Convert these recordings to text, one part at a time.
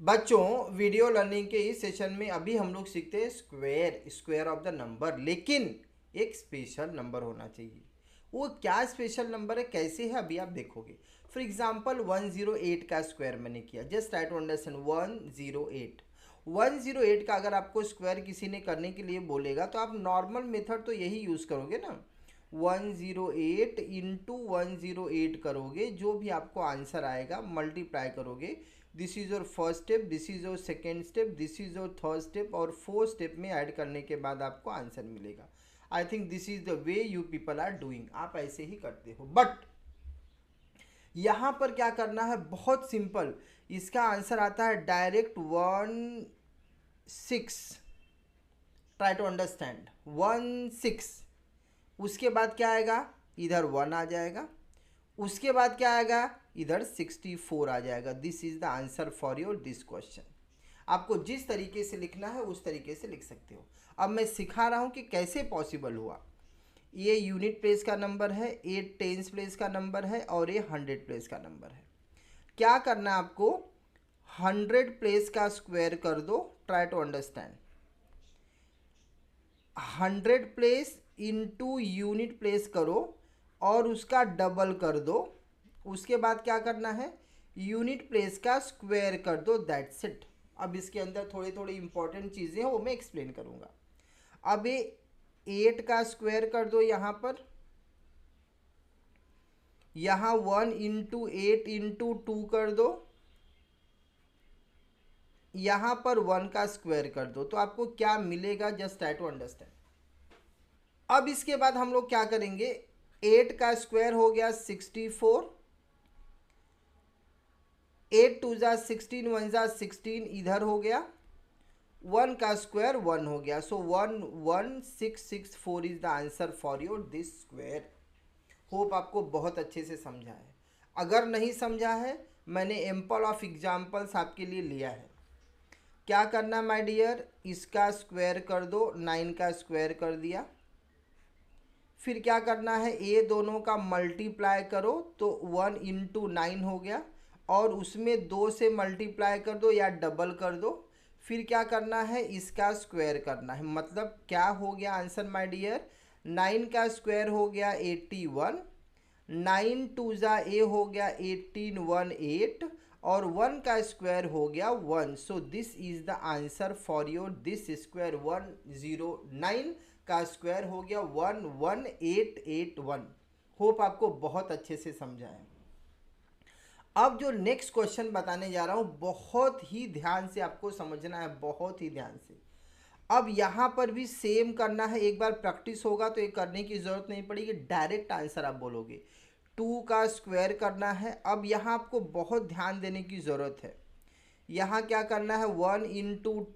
बच्चों, video learning के इस सेशन में अभी हम लोग सीखते हैं स्क्वायर ऑफ द नंबर, लेकिन एक स्पेशल नंबर होना चाहिए। वो क्या स्पेशल नंबर है, कैसे है, अभी आप देखोगे। फॉर एग्जांपल 108 का स्क्वायर मैंने किया। Just try to understand 108। 108 का अगर आपको स्क्वायर किसी ने करने के लिए बोलेगा तो आप नॉर्मल मेथड तो यही यूज़ करोगे ना। 108 इंटू 108 करोगे, जो भी आपको आंसर आएगा मल्टीप्लाई करोगे। This is your first step, this is your second step, this is your third step, और फोर्थ स्टेप में ऐड करने के बाद आपको आंसर मिलेगा। I think this is the way you people are doing. आप ऐसे ही करते हो, बट यहाँ पर क्या करना है, बहुत सिंपल। इसका आंसर आता है डायरेक्ट 16। Try to understand 16। उसके बाद क्या आएगा, इधर 1 आ जाएगा। उसके बाद क्या आएगा, इधर 64 आ जाएगा। This is the answer for your this question. आपको जिस तरीके से लिखना है उस तरीके से लिख सकते हो। अब मैं सिखा रहा हूं कि कैसे पॉसिबल हुआ। ये यूनिट प्लेस का नंबर है, ये टेंस प्लेस का नंबर है, और ये 100 प्लेस का नंबर है। क्या करना है आपको, 100 प्लेस का स्क्वायर कर दो। Try to understand. 100 place into unit place करो और उसका डबल कर दो। उसके बाद क्या करना है, यूनिट प्लेस का स्क्वायर कर दो। That's it. अब इसके अंदर थोड़ी थोड़ी इंपॉर्टेंट चीज़ें हैं, वो मैं एक्सप्लेन करूँगा। अब ये 8 का स्क्वायर कर दो यहाँ पर। यहाँ 1 इंटू 8 इंटू 2 कर दो। यहाँ पर 1 का स्क्वायर कर दो, तो आपको क्या मिलेगा, जस्ट ट्राई टू अंडरस्टैंड। अब इसके बाद हम लोग क्या करेंगे, 8 का स्क्वायर हो गया 64, 8 टू ज़ा 16, 1 ज़ा 16, इधर हो गया। 1 का स्क्वायर 1 हो गया। सो 11664 is the answer for your this square. Hope आपको बहुत अच्छे से समझा है। अगर नहीं समझा है, मैंने एम्पल ऑफ एग्जाम्पल्स आपके लिए लिया है। क्या करना माय डियर, इसका स्क्वायर कर दो, 9 का स्क्वायर कर दिया। फिर क्या करना है, ये दोनों का मल्टीप्लाई करो तो 1 इंटू 9 हो गया, और उसमें 2 से मल्टीप्लाई कर दो या डबल कर दो। फिर क्या करना है, इसका स्क्वायर करना है। मतलब क्या हो गया आंसर माय डियर, 9 का स्क्वायर हो गया 81, 9 टू ज़ा ए हो गया 18, 1 8, और 1 का स्क्वायर हो गया 1। So this is the answer for your this square. 109 का स्क्वायर हो गया 11881। होप आपको बहुत अच्छे से समझा है। अब जो नेक्स्ट क्वेश्चन बताने जा रहा हूँ, बहुत ही ध्यान से आपको समझना है, बहुत ही ध्यान से। अब यहाँ पर भी सेम करना है। एक बार प्रैक्टिस होगा तो ये करने की ज़रूरत नहीं पड़ेगी, डायरेक्ट आंसर आप बोलोगे। 2 का स्क्वायर करना है। अब यहाँ आपको बहुत ध्यान देने की ज़रूरत है। यहाँ क्या करना है, 1 इंटू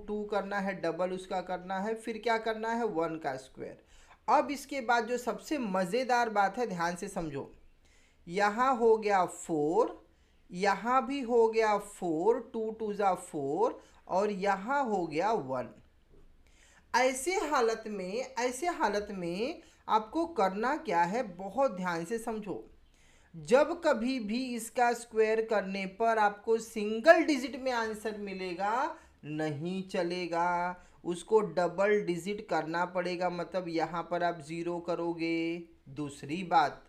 टू करना है, डबल उसका करना है। फिर क्या करना है, 1 का स्क्वायर। अब इसके बाद जो सबसे मज़ेदार बात है, ध्यान से समझो। यहाँ हो गया 4, यहाँ भी हो गया 4, 2 टू ज़ा 4, और यहाँ हो गया 1। ऐसे हालत में आपको करना क्या है, बहुत ध्यान से समझो। जब कभी भी इसका स्क्वायर करने पर आपको सिंगल डिजिट में आंसर मिलेगा, नहीं चलेगा, उसको डबल डिजिट करना पड़ेगा। मतलब यहाँ पर आप 0 करोगे। दूसरी बात,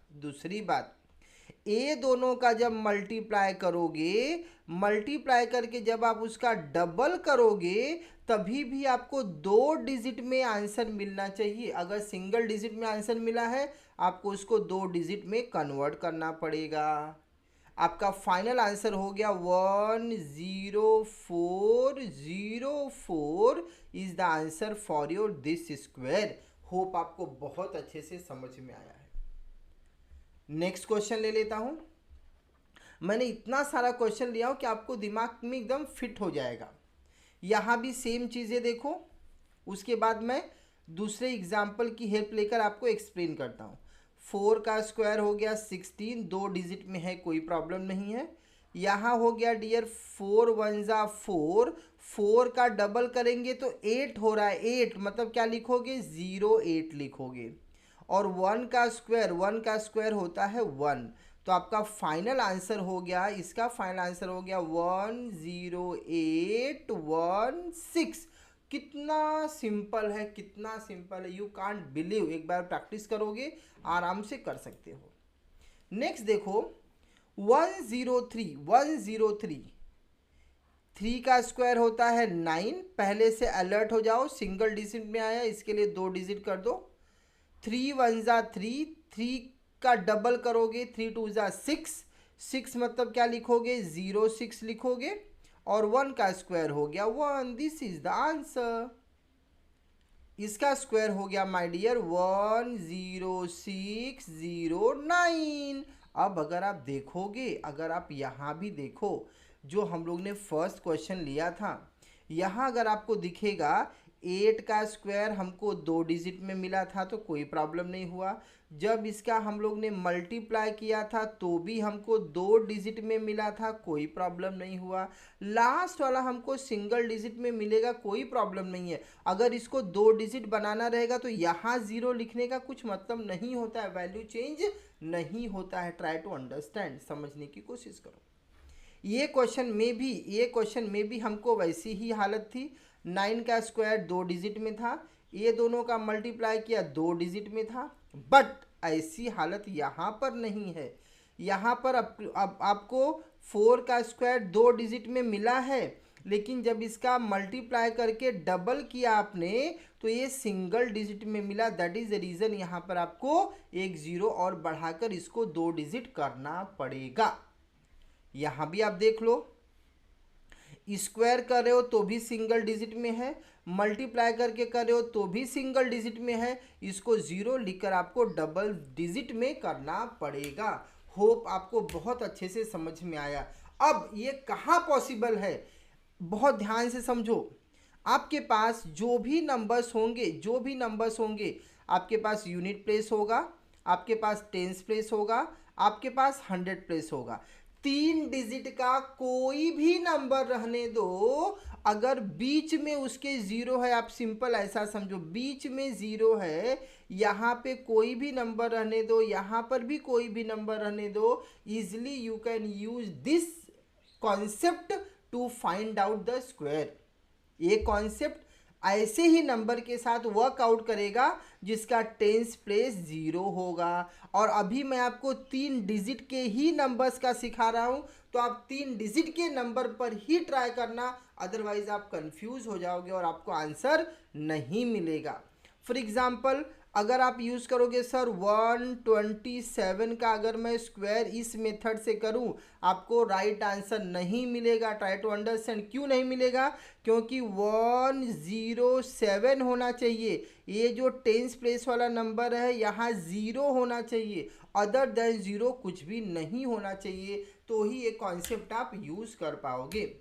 ए दोनों का जब मल्टीप्लाई करोगे, मल्टीप्लाई करके जब आप उसका डबल करोगे, तभी भी आपको 2 डिजिट में आंसर मिलना चाहिए। अगर सिंगल डिजिट में आंसर मिला है, आपको उसको 2 डिजिट में कन्वर्ट करना पड़ेगा। आपका फाइनल आंसर हो गया 10404 is the answer for your this square. Hope आपको बहुत अच्छे से समझ में आया है। नेक्स्ट क्वेश्चन ले लेता हूं। मैंने इतना सारा क्वेश्चन लिया हूं कि आपको दिमाग में एकदम फिट हो जाएगा। यहाँ भी सेम चीज़ें देखो। उसके बाद मैं दूसरे एग्जाम्पल की हेल्प लेकर आपको एक्सप्लेन करता हूँ। 4 का स्क्वायर हो गया 16, 2 डिजिट में है, कोई प्रॉब्लम नहीं है। यहाँ हो गया डियर 4 1 ज़ा 4, 4 का डबल करेंगे तो 8 हो रहा है। 8 मतलब क्या लिखोगे, 08 लिखोगे। और 1 का स्क्वायर होता है 1, तो आपका फाइनल आंसर हो गया, इसका फाइनल आंसर हो गया 10816। कितना सिंपल है, कितना सिंपल है, यू कांट बिलीव। एक बार प्रैक्टिस करोगे आराम से कर सकते हो। नेक्स्ट देखो 103 3 का स्क्वायर होता है 9। पहले से अलर्ट हो जाओ, सिंगल डिजिट में आया, इसके लिए 2 डिजिट कर दो। 3 1 जा 3, 3 का डबल करोगे 3 2 जा 6, 6 मतलब क्या लिखोगे 06 लिखोगे, और 1 का स्क्वायर हो गया 1। This is the answer. इसका स्क्वायर हो गया माय डियर 10609। अब अगर आप देखोगे, अगर आप यहाँ भी देखो, जो हम लोग ने फर्स्ट क्वेश्चन लिया था, यहाँ अगर आपको दिखेगा 8 का स्क्वायर हमको 2 डिजिट में मिला था तो कोई प्रॉब्लम नहीं हुआ। जब इसका हम लोग ने मल्टीप्लाई किया था तो भी हमको 2 डिजिट में मिला था, कोई प्रॉब्लम नहीं हुआ। लास्ट वाला हमको सिंगल डिजिट में मिलेगा, कोई प्रॉब्लम नहीं है। अगर इसको 2 डिजिट बनाना रहेगा तो यहाँ 0 लिखने का कुछ मतलब नहीं होता है, वैल्यू चेंज नहीं होता है। ट्राई टू अंडरस्टैंड, समझने की कोशिश करो। ये क्वेश्चन में भी हमको वैसी ही हालत थी। 9 का स्क्वायर 2 डिजिट में था, ये दोनों का मल्टीप्लाई किया 2 डिजिट में था, बट ऐसी हालत यहाँ पर नहीं है। यहाँ पर अब आपको 4 का स्क्वायर 2 डिजिट में मिला है, लेकिन जब इसका मल्टीप्लाई करके डबल किया आपने तो ये सिंगल डिजिट में मिला। दैट इज द रीज़न यहाँ पर आपको एक 0 और बढ़ाकर इसको 2 डिजिट करना पड़ेगा। यहाँ भी आप देख लो, स्क्वायर कर रहे हो तो भी सिंगल डिजिट में है, मल्टीप्लाई करके कर रहे हो तो भी सिंगल डिजिट में है, इसको 0 लिखकर आपको डबल डिजिट में करना पड़ेगा। होप आपको बहुत अच्छे से समझ में आया। अब ये कहाँ पॉसिबल है, बहुत ध्यान से समझो। आपके पास जो भी नंबर्स होंगे, आपके पास यूनिट प्लेस होगा, आपके पास टेंस प्लेस होगा, आपके पास 100 प्लेस होगा। 3 डिजिट का कोई भी नंबर रहने दो, अगर बीच में उसके 0 है, आप सिंपल ऐसा समझो, बीच में 0 है, यहाँ पे कोई भी नंबर रहने दो, यहाँ पर भी कोई भी नंबर रहने दो, easily you can use this concept to find out the square. ये कॉन्सेप्ट ऐसे ही नंबर के साथ वर्कआउट करेगा जिसका टेंस प्लेस 0 होगा। और अभी मैं आपको 3 डिजिट के ही नंबर्स का सिखा रहा हूँ, तो आप 3 डिजिट के नंबर पर ही ट्राई करना, अदरवाइज आप कंफ्यूज हो जाओगे और आपको आंसर नहीं मिलेगा। फॉर एग्जाम्पल, अगर आप यूज़ करोगे सर 127 का अगर मैं स्क्वायर इस मेथड से करूं, आपको राइट आंसर नहीं मिलेगा। ट्राई टू अंडरस्टैंड, क्यों नहीं मिलेगा, क्योंकि 107 होना चाहिए। ये जो टेंस प्लेस वाला नंबर है यहाँ 0 होना चाहिए, अदर देन 0 कुछ भी नहीं होना चाहिए, तो ही ये कॉन्सेप्ट आप यूज़ कर पाओगे।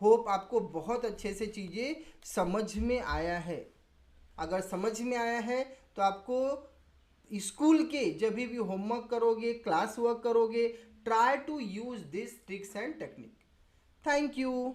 होप आपको बहुत अच्छे से चीज़ें समझ में आया है। अगर समझ में आया है तो आपको स्कूल के जब भी होमवर्क करोगे, क्लास वर्क करोगे, try to use this tricks and technique. Thank you.